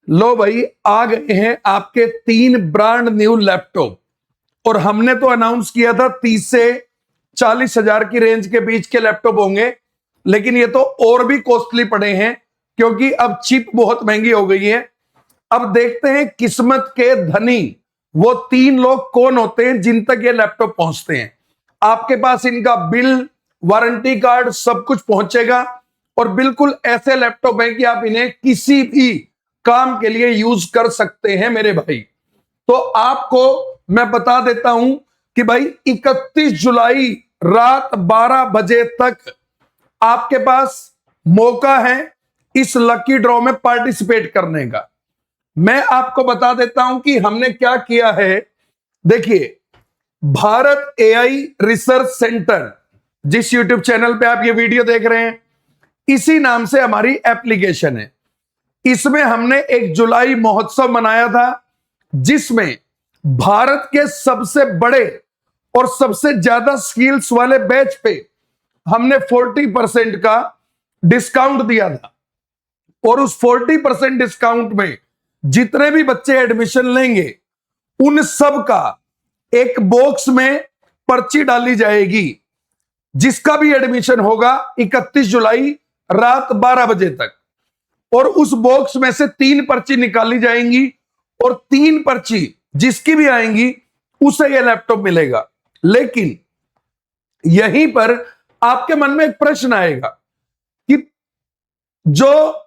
लो भाई, आ गए हैं आपके 3 ब्रांड न्यू लैपटॉप। और हमने तो अनाउंस किया था 30 से 40 हजार की रेंज के बीच के लैपटॉप होंगे, लेकिन ये तो और भी कॉस्टली पड़े हैं क्योंकि अब चिप बहुत महंगी हो गई है। अब देखते हैं किस्मत के धनी वो 3 लोग कौन होते हैं जिन तक ये लैपटॉप पहुंचते हैं। आपके पास इनका बिल, वारंटी कार्ड सब कुछ पहुंचेगा और बिल्कुल ऐसे लैपटॉप हैं कि आप इन्हें किसी भी काम के लिए यूज कर सकते हैं मेरे भाई। तो आपको मैं बता देता हूं कि भाई 31 जुलाई रात 12 बजे तक आपके पास मौका है इस लकी ड्रॉ में पार्टिसिपेट करने का। मैं आपको बता देता हूं कि हमने क्या किया है। देखिए, भारत एआई रिसर्च सेंटर, जिस यूट्यूब चैनल पे आप ये वीडियो देख रहे हैं, इसी नाम से हमारी एप्लीकेशन है। इसमें हमने एक जुलाई महोत्सव मनाया था जिसमें भारत के सबसे बड़े और सबसे ज्यादा स्किल्स वाले बैच पे हमने 40% का डिस्काउंट दिया था। और उस 40% डिस्काउंट में जितने भी बच्चे एडमिशन लेंगे उन सब का एक बॉक्स में पर्ची डाली जाएगी। जिसका भी एडमिशन होगा 31 जुलाई रात 12 बजे तक, और उस बॉक्स में से 3 पर्ची निकाली जाएंगी और 3 पर्ची जिसकी भी आएंगी उसे यह लैपटॉप मिलेगा। लेकिन यहीं पर आपके मन में एक प्रश्न आएगा कि जो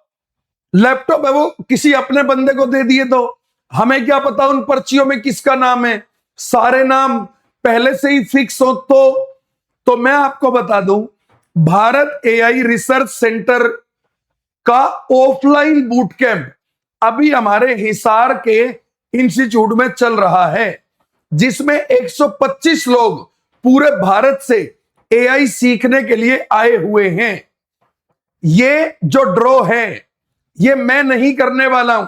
लैपटॉप है वो किसी अपने बंदे को दे दिए तो हमें क्या पता उन पर्चियों में किसका नाम है, सारे नाम पहले से ही फिक्स हो तो मैं आपको बता दूं, भारत एआई रिसर्च सेंटर का ऑफलाइन बूट कैंप अभी हमारे हिसार के इंस्टीट्यूट में चल रहा है, जिसमें 125 लोग पूरे भारत से एआई सीखने के लिए आए हुए हैं। ये जो ड्रॉ है ये मैं नहीं करने वाला हूं।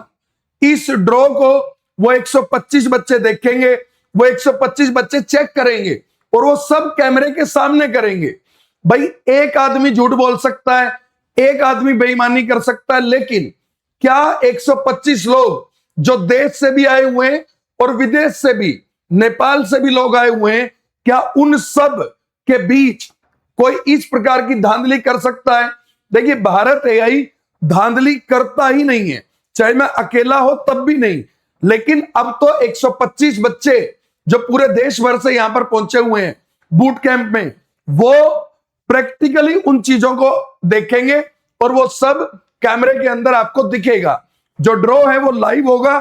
इस ड्रॉ को वो 125 बच्चे देखेंगे, वो 125 बच्चे चेक करेंगे और वो सब कैमरे के सामने करेंगे। भाई, एक आदमी झूठ बोल सकता है, एक आदमी बेईमानी कर सकता है, लेकिन क्या 125 लोग जो देश से भी आए हुए हैं और विदेश से भी, नेपाल से भी लोग आए हुए हैं, क्या उन सब के बीच कोई इस प्रकार की धांधली कर सकता है? देखिए, भारत एआई धांधली करता ही नहीं है, चाहे मैं अकेला हो तब भी नहीं। लेकिन अब तो 125 बच्चे जो पूरे देश भर से यहां पर पहुंचे हुए हैं बूट कैंप में, वो प्रैक्टिकली उन चीजों को देखेंगे और वो सब कैमरे के अंदर आपको दिखेगा। जो ड्रॉ है वो लाइव होगा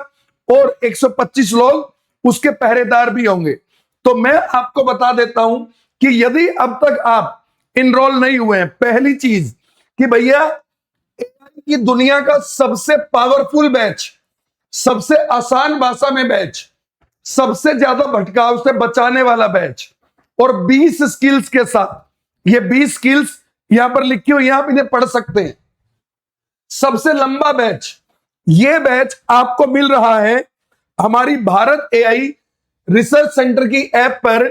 और 125 लोग उसके पहरेदार भी होंगे। तो मैं आपको बता देता हूं कि यदि अब तक आप इनरोल नहीं हुए हैं, पहली चीज कि भैया एआई की दुनिया का सबसे पावरफुल बैच, सबसे आसान भाषा में बैच, सबसे ज्यादा भटकाव से बचाने वाला बैच और 20 स्किल्स के साथ, ये 20 स्किल्स यहां पर लिखी हुई, आप इन्हें पढ़ सकते हैं। सबसे लंबा बैच, ये बैच आपको मिल रहा है हमारी भारत एआई रिसर्च सेंटर की ऐप पर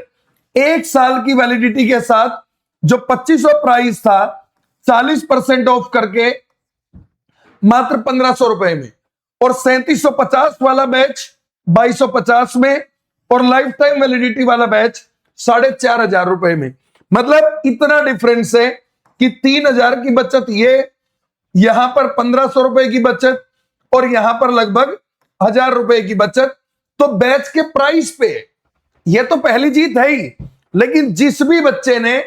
1 साल की वैलिडिटी के साथ। जो 2500 प्राइस था 40% ऑफ करके मात्र 1500 रुपए में, और 3750 वाला बैच 2250 में, और लाइफ टाइम वैलिडिटी वाला बैच 4500 रुपए में। मतलब इतना डिफरेंस है कि 3000 की बचत, ये यहां पर 1500 रुपए की बचत और यहां पर लगभग 1000 रुपए की बचत। तो बैच के प्राइस पे ये तो पहली जीत है ही, लेकिन जिस भी बच्चे ने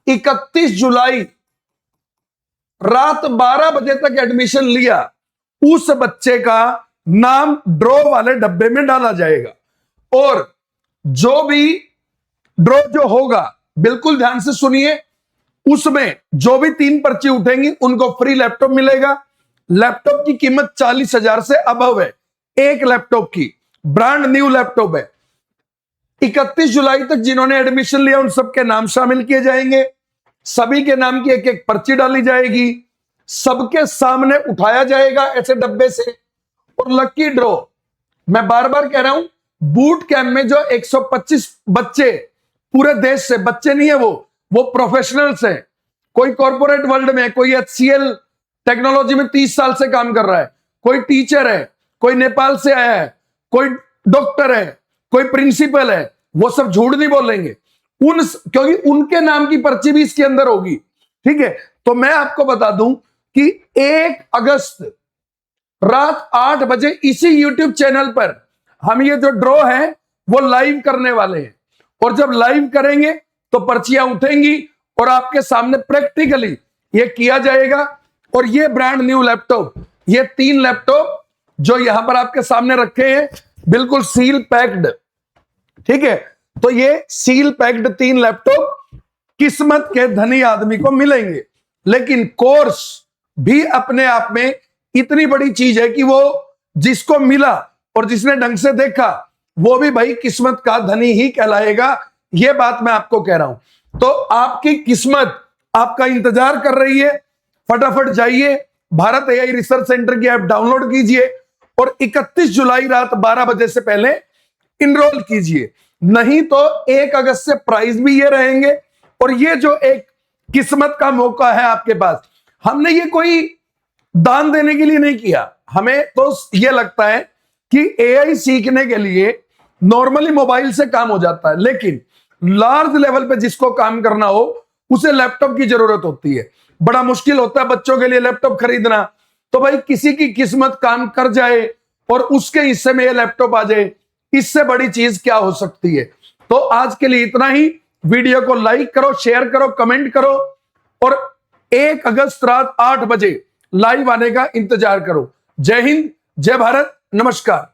31 जुलाई रात 12 बजे तक एडमिशन लिया, उस बच्चे का नाम ड्रॉ वाले डब्बे में डाला जाएगा। और जो भी ड्रॉ जो होगा, बिल्कुल ध्यान से सुनिए, उसमें जो भी 3 पर्ची उठेंगी उनको फ्री लैपटॉप मिलेगा। लैपटॉप की कीमत 40,000 से अबव है, एक लैपटॉप की, ब्रांड न्यू लैपटॉप है। 31 जुलाई तक जिन्होंने एडमिशन लिया उन सबके नाम शामिल किए जाएंगे, सभी के नाम की एक एक पर्ची डाली जाएगी, सबके सामने उठाया जाएगा ऐसे डब्बे से। और लकी ड्रॉ, मैं बार बार कह रहा हूं, बूट कैंप में जो 125 बच्चे पूरे देश से, बच्चे नहीं है वो प्रोफेशनल्स हैं। कोई कॉर्पोरेट वर्ल्ड में, कोई HCL टेक्नोलॉजी में 30 साल से काम कर रहा है, कोई टीचर है, कोई नेपाल से आया है, कोई डॉक्टर है, कोई प्रिंसिपल है, वो सब झूठ नहीं बोलेंगे क्योंकि उनके नाम की पर्ची भी इसके अंदर होगी। ठीक है, तो मैं आपको बता दूं कि 1 अगस्त रात 8 बजे इसी यूट्यूब चैनल पर हम ये जो ड्रॉ है वो लाइव करने वाले हैं, और जब लाइव करेंगे तो पर्चियां उठेंगी और आपके सामने प्रैक्टिकली ये किया जाएगा। और ये ब्रांड न्यू लैपटॉप, ये 3 लैपटॉप जो यहां पर आपके सामने रखे हैं, बिल्कुल सील पैक्ड। ठीक है, तो ये सील पैक्ड 3 लैपटॉप किस्मत के धनी आदमी को मिलेंगे, लेकिन कोर्स भी अपने आप में इतनी बड़ी चीज है कि वो जिसको मिला और जिसने ढंग से देखा वो भी भाई किस्मत का धनी ही कहलाएगा। ये बात मैं आपको कह रहा हूं। तो आपकी किस्मत आपका इंतजार कर रही है। फटाफट जाइए, भारत एआई रिसर्च सेंटर की ऐप डाउनलोड कीजिए और 31 जुलाई रात 12 बजे से पहले इनरोल कीजिए, नहीं तो 1 अगस्त से प्राइस भी ये रहेंगे। और ये जो एक किस्मत का मौका है आपके पास, हमने ये कोई दान देने के लिए नहीं किया। हमें तो ये लगता है कि एआई सीखने के लिए नॉर्मली मोबाइल से काम हो जाता है, लेकिन लार्ज लेवल पे जिसको काम करना हो उसे लैपटॉप की जरूरत होती है। बड़ा मुश्किल होता है बच्चों के लिए लैपटॉप खरीदना, तो भाई किसी की किस्मत काम कर जाए और उसके हिस्से में ये लैपटॉप आ जाए, इससे बड़ी चीज क्या हो सकती है। तो आज के लिए इतना ही। वीडियो को लाइक करो, शेयर करो, कमेंट करो और 1 अगस्त रात 8 बजे लाइव आने का इंतजार करो। जय हिंद, जय भारत, नमस्कार।